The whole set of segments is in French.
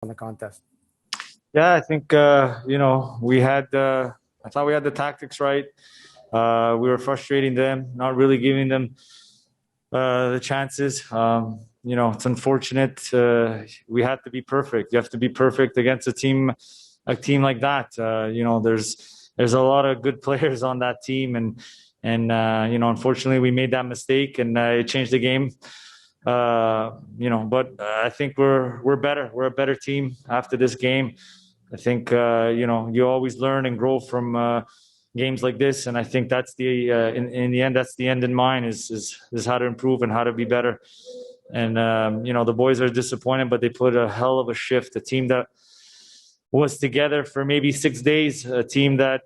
on the contest? Yeah, I think we had. I thought we had the tactics right. We were frustrating them, not really giving them the chances. It's unfortunate. We had to be perfect. You have to be perfect against a team like that. There's a lot of good players on that team, and unfortunately, we made that mistake, and it changed the game. But I think we're better. We're a better team after this game. I think you always learn and grow from games like this, and I think that's in the end, that's the end in mind is how to improve and how to be better. And the boys are disappointed, but they put a hell of a shift. A team that was together for maybe 6 days, a team that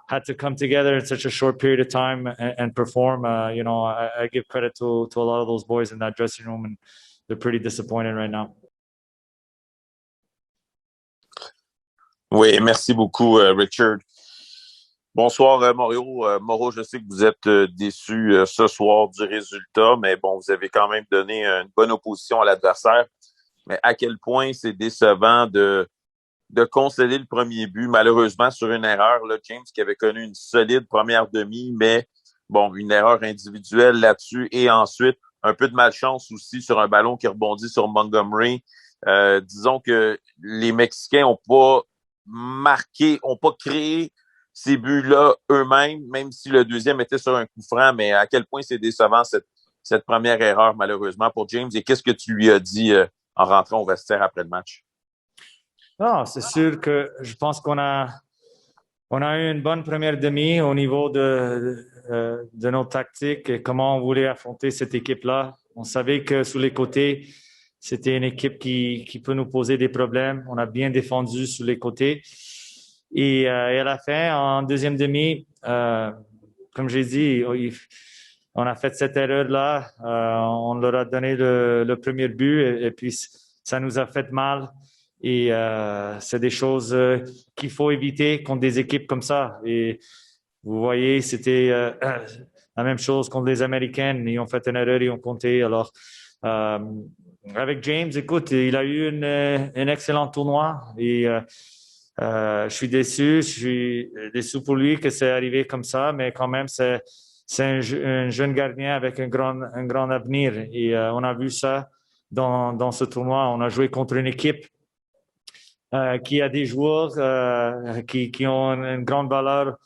had to come together in such a short period of time and perform. I give credit to a lot of those boys in that dressing room, and they're pretty disappointed right now. Oui, merci beaucoup, Richard. Bonsoir, Mauro. Mauro, je sais que vous êtes déçu ce soir du résultat, mais bon, vous avez quand même donné une bonne opposition à l'adversaire. Mais à quel point c'est décevant de concéder le premier but, malheureusement, sur une erreur. Là, James qui avait connu une solide première demi, mais bon, une erreur individuelle là-dessus. Et ensuite, un peu de malchance aussi sur un ballon qui rebondit sur Montgomery. Disons que les Mexicains n'ont pas créé ces buts-là eux-mêmes, même si le deuxième était sur un coup franc, mais à quel point c'est décevant cette première erreur, malheureusement, pour James. Et qu'est-ce que tu lui as dit en rentrant au vestiaire après le match? Non, c'est sûr que je pense qu'on a eu une bonne première demi au niveau de nos tactiques et comment on voulait affronter cette équipe-là. On savait que sur les côtés, c'était une équipe qui peut nous poser des problèmes. On a bien défendu sur les côtés. Et à la fin, en deuxième demi, comme j'ai dit, on a fait cette erreur-là. On leur a donné le premier but et puis ça nous a fait mal. Et c'est des choses qu'il faut éviter contre des équipes comme ça. Et vous voyez, c'était la même chose contre les Américaines. Ils ont fait une erreur, ils ont compté. Alors, avec James, écoute, il a eu un excellent tournoi et je suis déçu pour lui que c'est arrivé comme ça, mais quand même, c'est un jeune gardien avec un grand avenir. Et on a vu ça dans ce tournoi. On a joué contre une équipe qui a des joueurs qui ont une grande valeur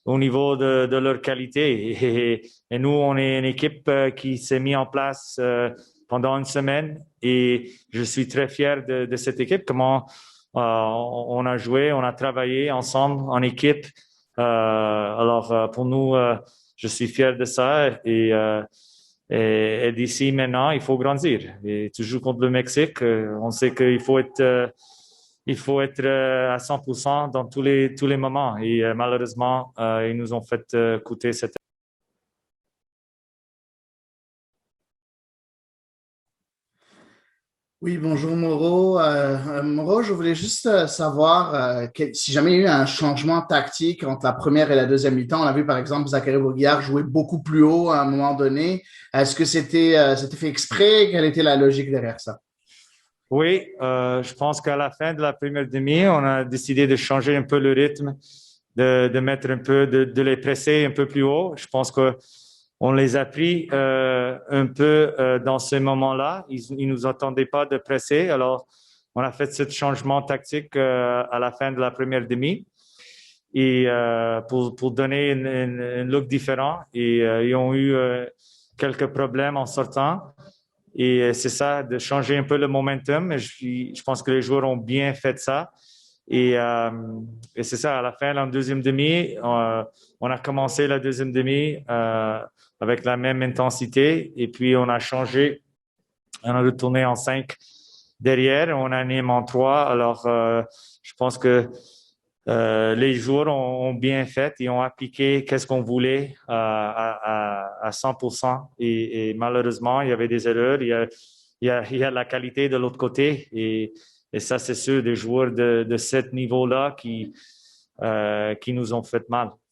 au niveau de leur qualité. Et nous, on est une équipe qui s'est mise en place pendant une semaine et je suis très fier de cette équipe, comment on a joué, on a travaillé ensemble en équipe. Alors, pour nous, je suis fier de ça et d'ici maintenant, il faut grandir. Et tu joues contre le Mexique, on sait qu'il faut être à 100% dans tous les moments. Et malheureusement, ils nous ont fait coûter cette. Oui, bonjour Moreau. Moreau, je voulais juste savoir si jamais il y a eu un changement tactique entre la première et la deuxième mi-temps. On a vu par exemple Zachary Brault-Guillard jouer beaucoup plus haut à un moment donné. Est-ce que c'était fait exprès? Quelle était la logique derrière ça? Oui, je pense qu'à la fin de la première demi, on a décidé de changer un peu le rythme, de mettre un peu, de les presser un peu plus haut. Je pense qu'on les a pris un peu dans ce moment-là. Ils nous attendaient pas de presser. Alors, on a fait ce changement tactique à la fin de la première demi et pour donner un look différent. Et ils ont eu quelques problèmes en sortant. Et c'est ça, de changer un peu le momentum. Je pense que les joueurs ont bien fait ça. Et c'est ça, à la fin, en deuxième demi, on a commencé la deuxième demi avec la même intensité. Et puis, on a changé. On a retourné en 5 derrière. On a mis en 3. Alors, je pense que les joueurs ont bien fait. Ils ont appliqué qu'est-ce qu'on voulait à 100%. Et malheureusement, il y avait des erreurs. Il y a la qualité de l'autre côté. Et ça, c'est sûr, des joueurs de ce niveau-là qui nous ont fait mal.